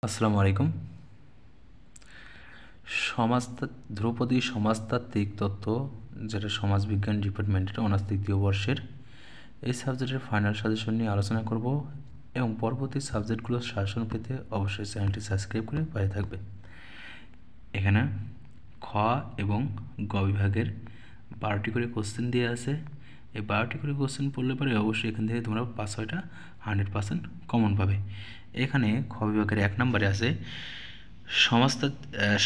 আসসালামু আলাইকুম। ধ্রুপদী সমাজতাত্ত্বিক তত্ত্ব, যেটা সমাজবিজ্ঞান ডিপার্টমেন্টের অনার্স তৃতীয় বর্ষের, এই সাবজেক্টের ফাইনাল সাজেশন নিয়ে আলোচনা করব এবং পরবর্তী সাবজেক্টগুলোর সাজেশন পেতে অবশ্যই চ্যানেলটি সাবস্ক্রাইব করে পাশে থাকবে। এখানে খ এবং গ বিভাগের 12টি করে কোশ্চেন দিয়ে আছে। এই 12টি করে কোশ্চেন পড়লে পরে অবশ্যই এখান থেকে তোমরা 5-6টা 100% কমন পাবে। এখানে খ বিভাগের 1 নম্বরে আছে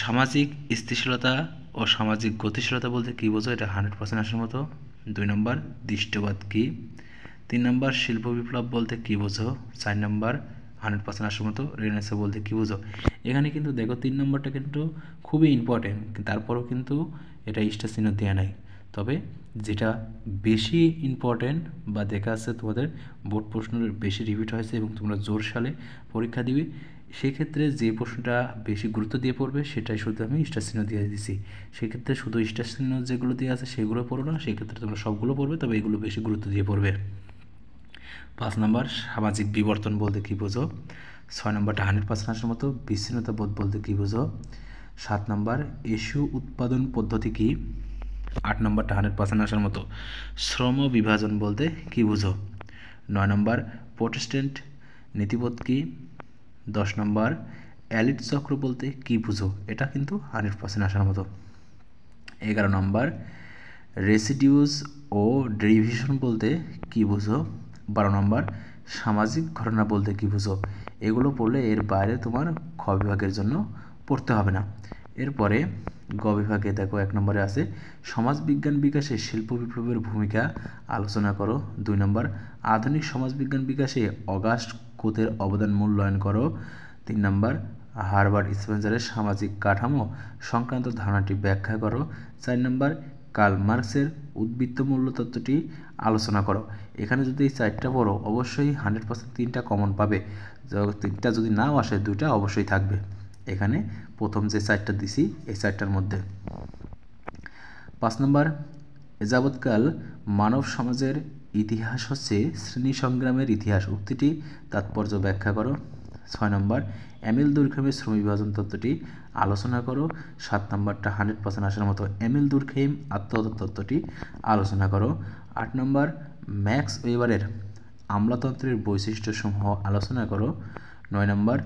সামাজিক স্থিতিশীলতা ও সামাজিক গতিশীলতা বলতে কী বোঝো, এটা 100% আসার মতো। 2 নম্বর দৃষ্টবাদ কী। 3 নম্বর শিল্প বিপ্লব বলতে কী বোঝো। 4 নম্বর 100% আসার মতো রেনেসাঁ বলতে কী বোঝো। এখানে কিন্তু দেখো 3 নম্বরটা কিন্তু খুবই ইম্পর্টেন্ট, তারপরেও কিন্তু এটা স্টার চিহ্ন দেওয়া নাই। তবে যেটা বেশি ইম্পর্টেন্ট বা দেখা যাচ্ছে তোমাদের বোর্ড প্রশ্ন বেশি রিপিট হয়েছে এবং তোমরা জোর সালে পরীক্ষা দিবে, সেক্ষেত্রে যে প্রশ্নটা বেশি গুরুত্ব দিয়ে পড়বে সেটাই শুধু আমি স্টার চিহ্ন দিয়ে দিচ্ছি। সেক্ষেত্রে শুধু স্টার চিহ্ন যেগুলো দিয়ে আছে সেগুলো পড়ো না, সেক্ষেত্রে তোমরা সবগুলো পড়বে, তবে এগুলো বেশি গুরুত্ব দিয়ে পড়বে। 5 নম্বর সামাজিক বিবর্তন বলতে কী বোঝো। 6 নম্বরটা 100% আসার মতো বিচ্ছিন্নতা বোধ বলতে কী বোঝো। 7 নম্বর এশীয় উৎপাদন পদ্ধতি কী। 8 নম্বরটা 100% আসার মতো শ্রম বিভাজন বলতে কী বোঝো। 9 নম্বর প্রোটেস্ট্যান্ট নীতিবোধ কী। 10 নম্বর এলিট চক্র বলতে কী বুঝো, এটা কিন্তু 100% আসার মতো। 11 নম্বর রেসিডিউস ও ডেরিভেশন বলতে কী বুঝো। 12 নম্বর সামাজিক ঘটনা বলতে কী বুঝো। এগুলো পড়লে এর বাইরে তোমার খ বিভাগের জন্য পড়তে হবে না। এরপরে গ বিভাগে দেখো 1 নম্বরে আছে সমাজবিজ্ঞান বিকাশে শিল্প বিপ্লবের ভূমিকা আলোচনা করো। 2 নম্বর আধুনিক সমাজবিজ্ঞান বিকাশে অগাস্ট কোতের অবদান মূল্যায়ন করো। 3 নম্বর হারবার্ট স্পেন্সারের সামাজিক কাঠামো সংক্রান্ত ধারণাটি ব্যাখ্যা করো। 4 নম্বর কার্ল মার্কসের উদ্বৃত্ত মূল্য তত্ত্বটি আলোচনা করো। এখানে যদি এই 4টা পড়ো অবশ্যই 100% 3টা কমন পাবে। 3টা যদি নাও আসে 2টা অবশ্যই থাকবে। এখানে প্রথম যে 4টা দিছি এই 4টার মধ্যে। 5 নম্বর এযাবৎকাল মানব সমাজের ইতিহাস হচ্ছে শ্রেণী সংগ্রামের ইতিহাস উক্তিটি তাৎপর্য ব্যাখ্যা করো। 6 নম্বর এমিল দুর্খেমের শ্রম বিভাজন তত্ত্বটি আলোচনা করো। 7 নম্বরটা 100% আসার মতো এমিল দুর্খেম আত্মহত্যা তত্ত্বটি আলোচনা করো। 8 নম্বর ম্যাক্স ওয়েবারের আমলাতন্ত্রের বৈশিষ্ট্যসমূহ আলোচনা করো। 9 নম্বর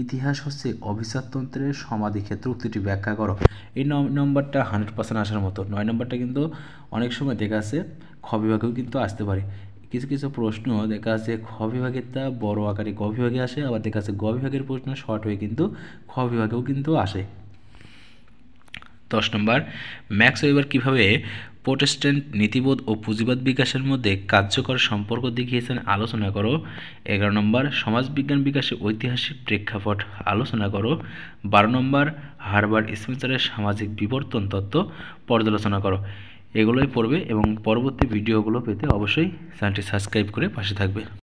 ইতিহাস হচ্ছে অভিজাততন্ত্রের সমাধিক্ষেত্র উক্তিটি ব্যাখ্যা করো। এই নম্বরটা 100% আসার মতো। 9 নম্বরটা কিন্তু অনেক সময় দেখা আছে খ বিভাগেও কিন্তু আসতে পারে। কিছু কিছু প্রশ্ন দেখা আছে খ বিভাগেরটা বড় আকারে গ বিভাগে আসে, আবার দেখা আছে গ বিভাগের প্রশ্ন শর্ট হয়ে কিন্তু খ বিভাগেও কিন্তু আসে। 10 নম্বর ম্যাক্স ওয়েবার কীভাবে প্রোটেস্ট্যান্ট নীতিবোধ ও পুঁজিবাদ বিকাশের মধ্যে কার্যকর সম্পর্ক দেখিয়েছেন আলোচনা করো। 11 নম্বর সমাজবিজ্ঞান বিকাশে ঐতিহাসিক প্রেক্ষাপট আলোচনা করো। 12 নম্বর হারবার্ট স্পেন্সারের সামাজিক বিবর্তন তত্ত্ব পর্যালোচনা করো। এগুলোই পড়বে এবং পরবর্তী ভিডিওগুলো পেতে অবশ্যই চ্যানেলটি সাবস্ক্রাইব করে পাশে থাকবে।